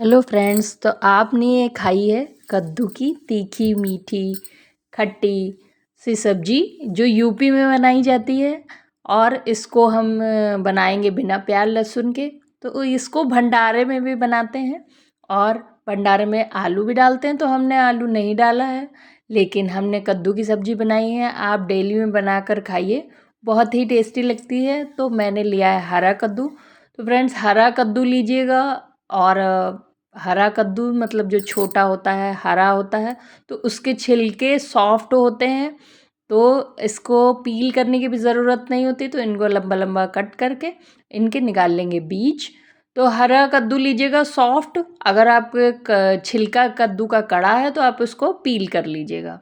Hello friends, तो आपने ये खाई है कद्दू की तीखी मीठी खट्टी सी सब्जी जो यूपी में बनाई जाती है। और इसको हम बनाएंगे बिना प्याज लहसुन के। तो इसको भंडारे में भी बनाते हैं और भंडारे में आलू भी डालते हैं। तो हमने आलू नहीं डाला है, लेकिन हमने कद्दू की सब्जी बनाई है। आप डेली में बनाकर खाइए, बहुत ही टेस्टी लगती है। तो मैंने लिया है हरा कद्दू। तो फ्रेंड्स, हरा कद्दू लीजिएगा। और हरा कद्दू मतलब जो छोटा होता है, हरा होता है, तो उसके छिलके सॉफ्ट होते हैं। तो इसको पील करने की भी ज़रूरत नहीं होती। तो इनको लंबा लंबा कट करके इनके निकाल लेंगे बीज। तो हरा कद्दू लीजिएगा सॉफ्ट। अगर आप छिलका कद्दू का कड़ा है तो आप उसको पील कर लीजिएगा।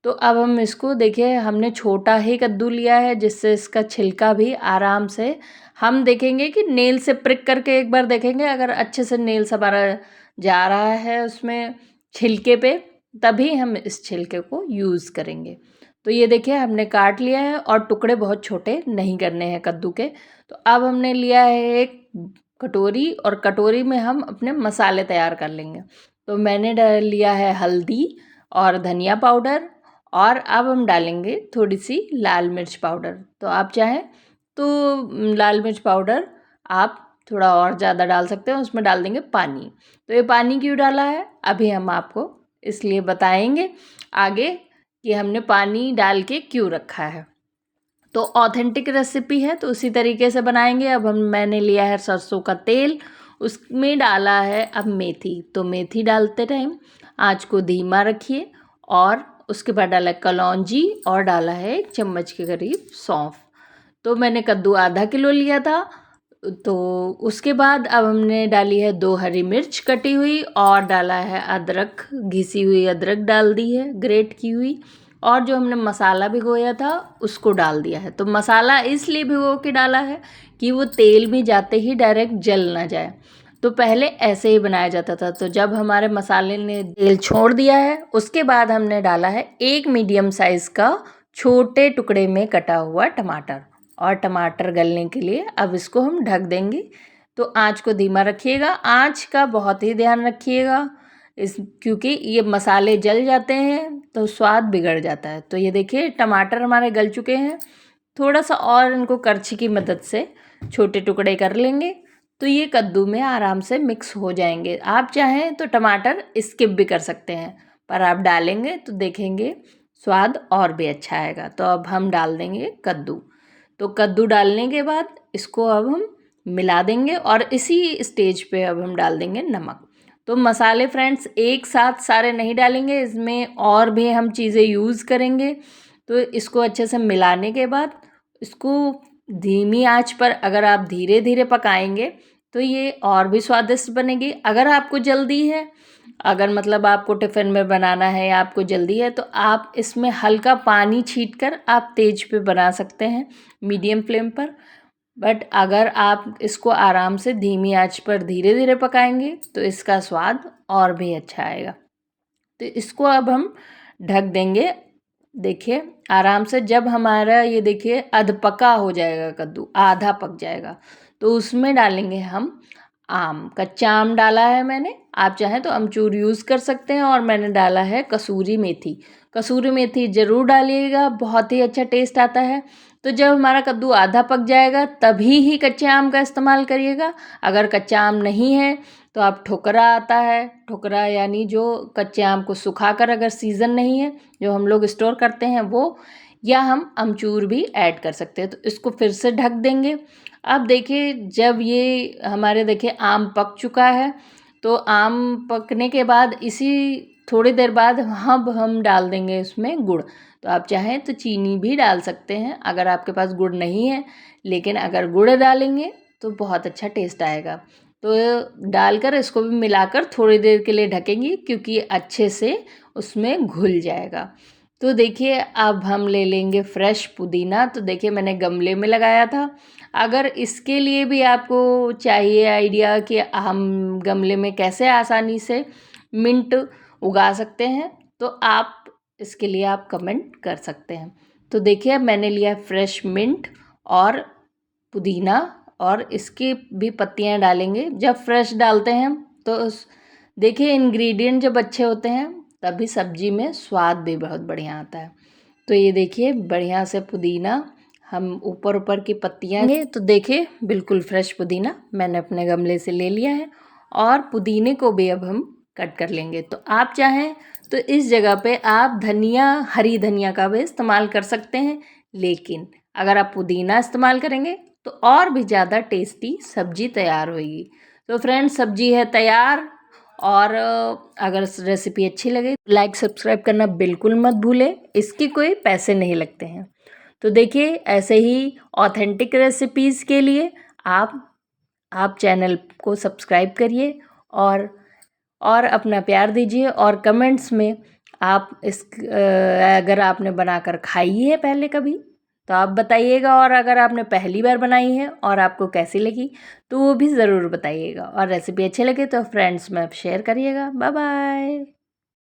तो अब हम इसको देखिए, हमने छोटा ही कद्दू लिया है जिससे इसका छिलका भी आराम से हम देखेंगे कि नेल से प्रिक करके एक बार देखेंगे। अगर अच्छे से नेल्स हमारा जा रहा है उसमें छिलके पे, तभी हम इस छिलके को यूज़ करेंगे। तो ये देखिए, हमने काट लिया है और टुकड़े बहुत छोटे नहीं करने हैं कद्दू के। तो अब हमने लिया है एक कटोरी, और कटोरी में हम अपने मसाले तैयार कर लेंगे। तो मैंने लिया है हल्दी और धनिया पाउडर, और अब हम डालेंगे थोड़ी सी लाल मिर्च पाउडर। तो आप चाहें तो लाल मिर्च पाउडर आप थोड़ा और ज़्यादा डाल सकते हैं, उसमें डाल देंगे पानी। तो ये पानी क्यों डाला है अभी हम आपको इसलिए बताएंगे आगे कि हमने पानी डाल के क्यों रखा है। तो ऑथेंटिक रेसिपी है तो उसी तरीके से बनाएंगे। अब मैंने लिया है सरसों का तेल, उसमें डाला है अब मेथी। तो मेथी डालते टाइम आँच को धीमा रखिए, और उसके बाद डाला कलौंजी और डाला है 1 चम्मच के करीब सौंफ। तो मैंने कद्दू आधा किलो लिया था। तो उसके बाद अब हमने डाली है 2 हरी मिर्च कटी हुई, और डाला है अदरक, घिसी हुई अदरक डाल दी है ग्रेट की हुई। और जो हमने मसाला भिगोया था उसको डाल दिया है। तो मसाला इसलिए भिगो के डाला है कि वो तेल में जाते ही डायरेक्ट जल ना जाए। तो पहले ऐसे ही बनाया जाता था। तो जब हमारे मसाले ने तेल छोड़ दिया है, उसके बाद हमने डाला है 1 मीडियम साइज़ का छोटे टुकड़े में कटा हुआ टमाटर। और टमाटर गलने के लिए अब इसको हम ढक देंगे। तो आँच को धीमा रखिएगा, आँच का बहुत ही ध्यान रखिएगा क्योंकि ये मसाले जल जाते हैं तो स्वाद बिगड़ जाता है। तो ये देखिए, टमाटर हमारे गल चुके हैं। थोड़ा सा और इनको करछी की मदद से छोटे टुकड़े कर लेंगे तो ये कद्दू में आराम से मिक्स हो जाएंगे। आप चाहें तो टमाटर स्किप भी कर सकते हैं, पर आप डालेंगे तो देखेंगे स्वाद और भी अच्छा आएगा। तो अब हम डाल देंगे कद्दू। तो कद्दू डालने के बाद इसको अब हम मिला देंगे, और इसी स्टेज पे अब हम डाल देंगे नमक। तो मसाले फ्रेंड्स एक साथ सारे नहीं डालेंगे, इसमें और भी हम चीज़ें यूज़ करेंगे। तो इसको अच्छे से मिलाने के बाद इसको धीमी आंच पर अगर आप धीरे धीरे पकाएंगे तो ये और भी स्वादिष्ट बनेगी। अगर आपको जल्दी है, अगर मतलब आपको टिफ़िन में बनाना है या आपको जल्दी है, तो आप इसमें हल्का पानी छीट कर आप तेज पे बना सकते हैं, मीडियम फ्लेम पर। बट अगर आप इसको आराम से धीमी आंच पर धीरे धीरे पकाएंगे तो इसका स्वाद और भी अच्छा आएगा। तो इसको अब हम ढक देंगे। देखिए आराम से, जब हमारा ये देखिए अधपका हो जाएगा, कद्दू आधा पक जाएगा, तो उसमें डालेंगे हम आम। कच्चा आम डाला है मैंने, आप चाहें तो अमचूर यूज़ कर सकते हैं। और मैंने डाला है कसूरी मेथी। कसूरी मेथी ज़रूर डालिएगा, बहुत ही अच्छा टेस्ट आता है। तो जब हमारा कद्दू आधा पक जाएगा तभी ही कच्चे आम का इस्तेमाल करिएगा। अगर कच्चा आम नहीं है तो आप ठोकरा आता है, ठोकरा यानी जो कच्चे आम को सुखाकर, अगर सीज़न नहीं है जो हम लोग स्टोर करते हैं वो, या हम अमचूर भी ऐड कर सकते हैं। तो इसको फिर से ढक देंगे। अब देखिए, जब ये हमारे देखिए आम पक चुका है, तो आम पकने के बाद इसी थोड़ी देर बाद हम डाल देंगे इसमें गुड़। तो आप चाहें तो चीनी भी डाल सकते हैं अगर आपके पास गुड़ नहीं है, लेकिन अगर गुड़ डालेंगे तो बहुत अच्छा टेस्ट आएगा। तो डालकर इसको भी मिलाकर थोड़ी देर के लिए ढकेंगे, क्योंकि अच्छे से उसमें घुल जाएगा। तो देखिए, अब हम ले लेंगे फ्रेश पुदीना। तो देखिए, मैंने गमले में लगाया था। अगर इसके लिए भी आपको चाहिए आइडिया कि हम गमले में कैसे आसानी से मिंट उगा सकते हैं, तो आप इसके लिए आप कमेंट कर सकते हैं। तो देखिए, मैंने लिया फ्रेश मिंट और पुदीना, और इसकी भी पत्तियां डालेंगे। जब फ्रेश डालते हैं तो देखिए इंग्रेडिएंट जब अच्छे होते हैं तभी सब्जी में स्वाद भी बहुत बढ़िया आता है। तो ये देखिए बढ़िया से पुदीना हम ऊपर ऊपर की पत्तियाँ तो देखिए बिल्कुल फ्रेश पुदीना मैंने अपने गमले से ले लिया है और पुदीने को भी अब हम कट कर लेंगे। तो आप चाहें तो इस जगह पे आप धनिया, हरी धनिया का भी इस्तेमाल कर सकते हैं, लेकिन अगर आप पुदीना इस्तेमाल करेंगे तो और भी ज़्यादा टेस्टी सब्जी तैयार होगी। तो फ्रेंड्स सब्जी है तैयार, और अगर रेसिपी अच्छी लगे लाइक सब्सक्राइब करना बिल्कुल मत भूलें, इसके कोई पैसे नहीं लगते हैं। तो देखिए ऐसे ही ऑथेंटिक रेसिपीज़ के लिए आप चैनल को सब्सक्राइब करिए और अपना प्यार दीजिए, और कमेंट्स में आप अगर आपने बनाकर खाई है पहले कभी तो आप बताइएगा, और अगर आपने पहली बार बनाई है और आपको कैसी लगी तो वो भी ज़रूर बताइएगा, और रेसिपी अच्छी लगे तो फ्रेंड्स में शेयर करिएगा। Bye bye.